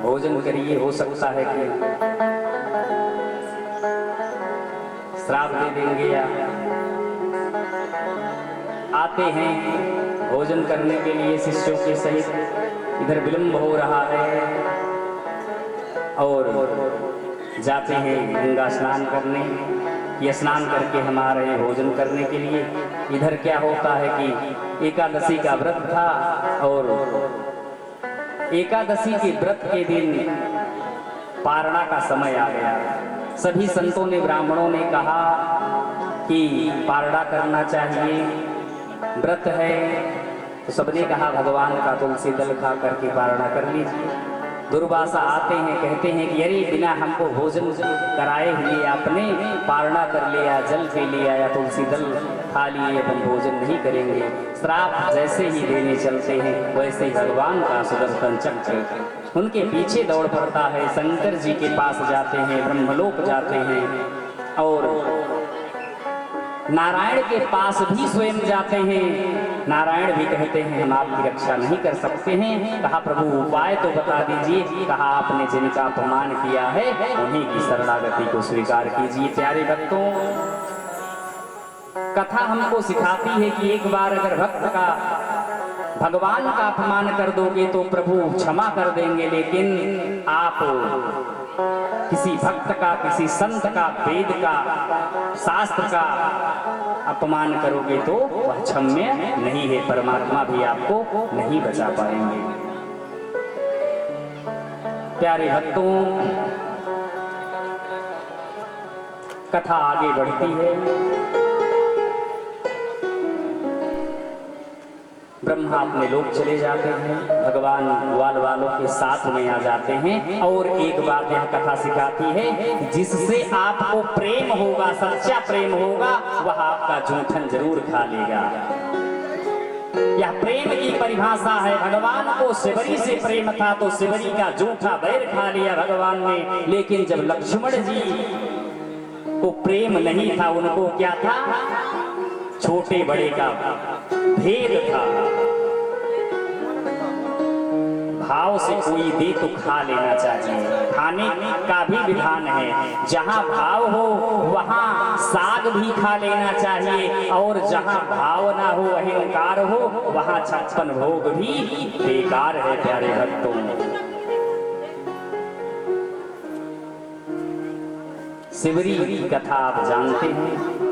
भोजन करिए, हो सकता है कि श्राप दे देंगे। या आते हैं भोजन करने के लिए शिष्यों के सहित, इधर विलंब हो रहा है और जाते हैं गंगा स्नान करने। ये स्नान करके हम आ रहे हैं भोजन करने के लिए। इधर क्या होता है कि एकादशी का व्रत था और एकादशी के व्रत के दिन पारणा का समय आ गया। सभी संतों ने, ब्राह्मणों ने कहा कि पारणा करना चाहिए, व्रत है। तो सबने कहा भगवान का तुलसी दल खा करके पारणा कर लीजिए। दुर्वासा आते हैं, कहते हैं कि अरे बिना हमको भोजन कराए हुए आपने पारणा कर लिया, जल पी लिया या तुलसी दल खा लिए, अपन भोजन नहीं करेंगे। श्राप जैसे ही देने चलते हैं वैसे ही भगवान का सुदर्शन चक्र उनके पीछे दौड़ पड़ता है। शंकर जी के पास जाते हैं, ब्रह्मलोक जाते हैं और नारायण के पास भी स्वयं जाते हैं। नारायण भी कहते हैं हम आपकी रक्षा नहीं कर सकते हैं। कहा प्रभु उपाय तो बता दीजिए। कहा आपने जिनका अपमान किया है उन्हीं की शरणागति को स्वीकार कीजिए। प्यारे भक्तों, कथा हमको सिखाती है कि एक बार अगर भक्त का, भगवान का अपमान कर दोगे तो प्रभु क्षमा कर देंगे, लेकिन आप किसी भक्त का, किसी संत का, वेद का, शास्त्र का अपमान करोगे तो वह क्षम्य नहीं है। परमात्मा भी आपको नहीं बचा पाएंगे। प्यारे भक्तों, कथा आगे बढ़ती है। ब्रह्मा अपने लोग चले जाते हैं, भगवान ग्वाल वालों के साथ में आ जाते हैं। और एक बात यह कथा सिखाती है, जिससे आपको प्रेम होगा, सच्चा प्रेम होगा, वह आपका जूठन जरूर खा लेगा। यह प्रेम की परिभाषा है। भगवान को शिवरी से प्रेम था तो शिवरी का जूठा बैर खा लिया भगवान ने। लेकिन जब लक्ष्मण जी को प्रेम नहीं था, उनको क्या था, छोटे बड़े का भेद था। भाव से कोई दे तो खा लेना चाहिए, खाने का भी विधान है। जहां भाव हो वहां साग भी खा लेना चाहिए, और जहां भाव ना हो, अहंकार हो, वहां 56 भोग भी बेकार है। प्यारे भक्तों, शिवरी की कथा आप जानते हैं।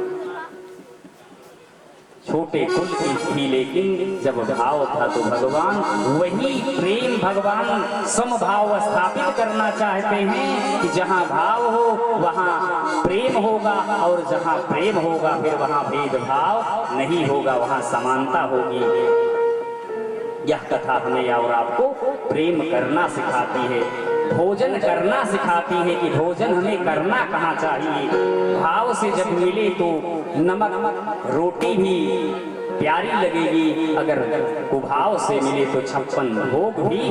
छोटे कुल की थी, लेकिन जब भाव था तो भगवान वही प्रेम, भगवान समभाव स्थापित करना चाहते हैं कि जहां भाव हो वहां प्रेम होगा, और जहां प्रेम होगा फिर वहां भेदभाव नहीं होगा, वहां समानता होगी। यह कथा हमें और आपको प्रेम करना सिखाती है, भोजन करना सिखाती है कि भोजन हमें करना कहाँ चाहिए। भाव से जब मिले तो नमक रोटी भी प्यारी लगेगी, अगर कुभाव से मिले तो 56 भोग भी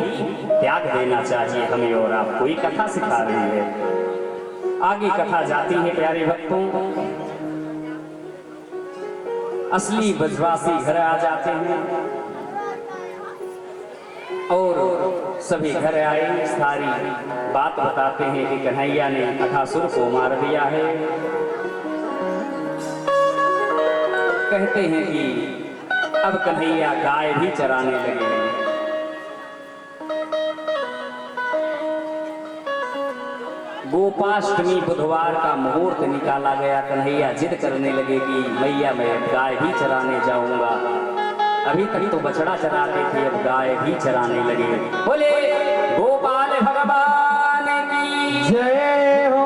त्याग देना चाहिए हमें और आपको। ये कथा सिखा रही है। आगे कथा जाती है प्यारे भक्तों। असली ब्रजवासी घर आ जाते हैं और सभी घर आए, सारी बात बताते हैं कि कन्हैया ने अघासुर को मार दिया है। कहते हैं कि अब कन्हैया गाय भी चराने लगे। गोपाष्टमी बुधवार का मुहूर्त निकाला गया। कन्हैया जिद करने लगे कि मैया मैं गाय भी चराने जाऊंगा। अभी तक तो बछड़ा चराते थे, अब गाय भी चराने लगे। बोले गोपाल भगवान की जय हो।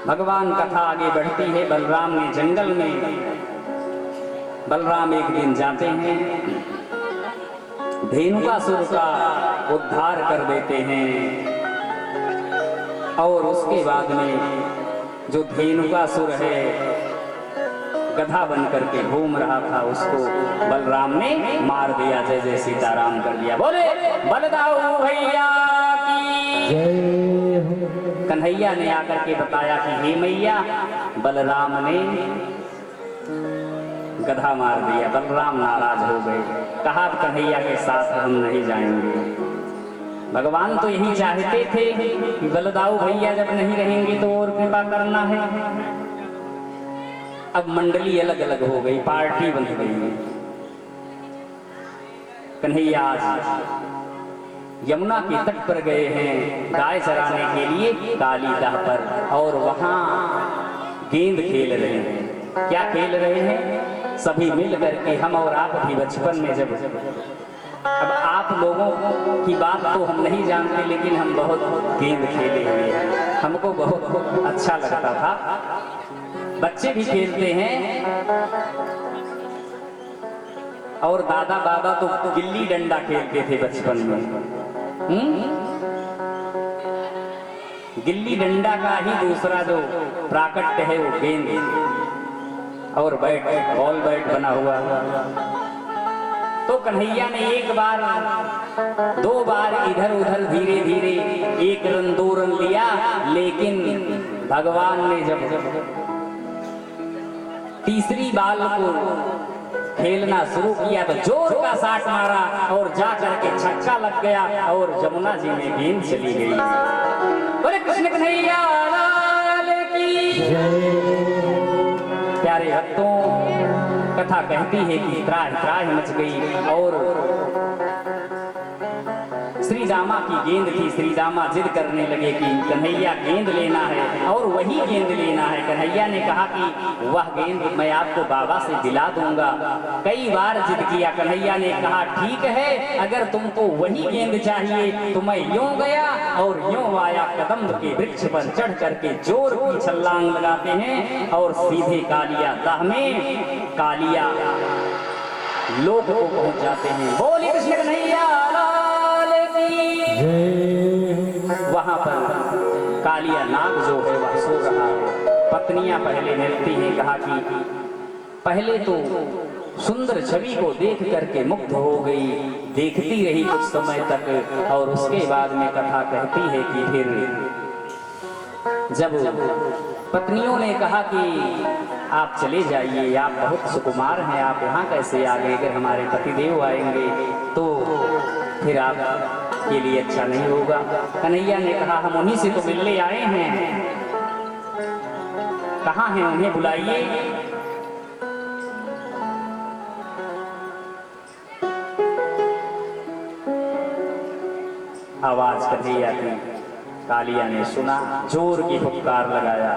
भगवान कथा आगे बढ़ती है। बलराम ने जंगल में, बलराम एक दिन जाते हैं, धेनुकासुर का उद्धार कर देते हैं, और उसके बाद में जो धेनुकासुर है गधा बन करके घूम रहा था, उसको बलराम ने मार दिया। जय जय सीताराम कर दिया। बोले बलदाऊ भैया की जय हो। कन्हैया ने आकर के बताया कि हे मैया, बलराम ने गधा मार दिया। बलराम नाराज हो गए, कहा कन्हैया के साथ हम नहीं जाएंगे। भगवान तो यही चाहते थे कि बलदाऊ भैया जब नहीं रहेंगे तो और कृपा करना है। अब मंडली अलग अलग हो गई, पार्टी बन गई। कन्हैया आज यमुना के तट पर गए हैं गाय चराने के लिए काली दाह पर, और वहां गेंद खेल रहे हैं। क्या खेल रहे हैं? सभी मिल करके, हम और आप भी बचपन में जब, अब आप लोगों की बात तो हम नहीं जानते, लेकिन हम बहुत गेंद खेले हुए हैं, हमको बहुत अच्छा लगता था। बच्चे भी खेलते हैं, और दादा बाबा तो गिल्ली डंडा खेलते थे बचपन में। गिल्ली डंडा का ही दूसरा जो प्राकट्य है वो गेंद और बैट, बॉल बैट बना हुआ। तो कन्हैया ने एक बार, दो बार इधर उधर धीरे धीरे 1 रन 2 रन लिया, लेकिन भगवान ने जब तीसरी बाल को खेलना शुरू किया तो जोर का शॉट मारा और जा करके छक्का लग गया और जमुना जी में गेंद चली गई। बोले कृष्ण कन्हैया लाल की प्यारे भक्तों, कथा कहती है कि त्राहि त्राहि मच गई और श्री रामा की गेंद थी। श्री रामा जिद करने लगे कि कन्हैया गेंद लेना है और वही गेंद लेना है। कन्हैया ने कहा कि वह गेंद मैं आपको बाबा से दिला दूंगा। कई बार जिद किया। कन्हैया ने कहा ठीक है, अगर तुमको वही गेंद चाहिए तो मैं यूं गया और यूं आया। कदम के वृक्ष पर चढ़ करके जोर की छलांग लगाते हैं और सीधे कालिया दाह में कालिया लोक को पहुंच जाते हैं। बोले कृष्ण कन्हैया वहां पर कालिया नाग जो है वह सो रहा है। पत्नियां पहले मिलती हैं, कहा कि पहले तो सुंदर छवि को देख करके मुग्ध हो गई, देखती रही कुछ समय तक, और उसके बाद में कथा कहती है कि फिर जब पत्नियों ने कहा कि आप चले जाइए, आप बहुत सुकुमार हैं, आप यहाँ कैसे आ गए? अगर हमारे पतिदेव आएंगे तो फिर आप के लिए अच्छा नहीं होगा। कन्हैया ने कहा हम उन्हीं से तो मिलने आए हैं, कहाँ हैं? उन्हें बुलाइए। आवाज कन्हैया की कालिया ने सुना, जोर की फुफकार लगाया।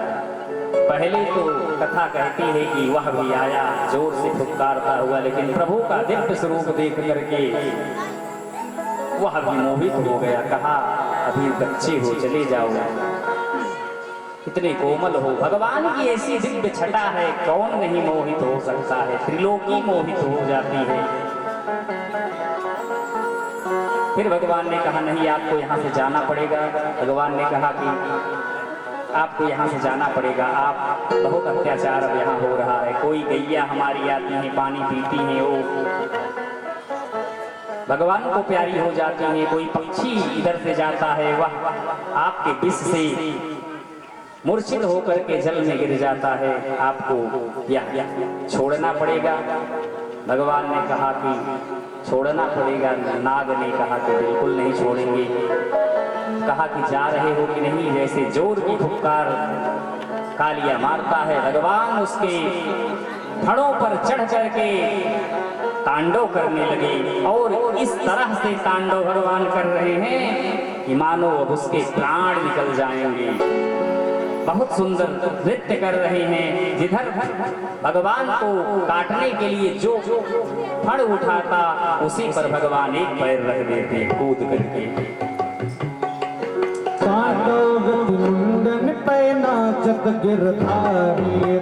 पहले तो कथा कहती है कि वह भी आया जोर से फुफकारता हुआ, लेकिन प्रभु का दिव्य स्वरूप देख करके वह भी मोहित हो गया। कहा अभी बच्चे हो, चले जाओ, इतने कोमल हो। भगवान की ऐसी दिव्य छटा है, कौन नहीं मोहित हो सकता है? त्रिलोकी मोहित हो जाती है। फिर भगवान ने कहा नहीं, आपको यहाँ से जाना पड़ेगा। भगवान ने कहा कि आपको यहाँ से जाना पड़ेगा, आप बहुत अत्याचार अब यहाँ हो रहा है। कोई गैया हमारी आती है, पानी पीती है, वो भगवान को प्यारी हो जाती है। कोई पक्षी इधर से जाता है, वह आपके विष से मूर्छित होकर के जल में गिर जाता है, आपको यह छोड़ना पड़ेगा। भगवान ने कहा कि छोड़ना पड़ेगा। नाग ने कहा कि बिल्कुल नहीं छोड़ेंगे। कहा कि जा रहे हो कि नहीं? जैसे जोर की फुफकार कालिया मारता है, भगवान उसके फड़ों पर चढ़ करके तांडव करने लगे, और इस तरह से तांडव भगवान कर रहे हैं कि मानो अब उसके प्राण निकल जाएंगे। बहुत सुंदर नृत्य कर रहे हैं। जिधर भगवान को काटने के लिए जो फड़ उठाता, उसी पर भगवान एक पैर रख देते कूद करके। मुंडन पे नाचत गिरधारी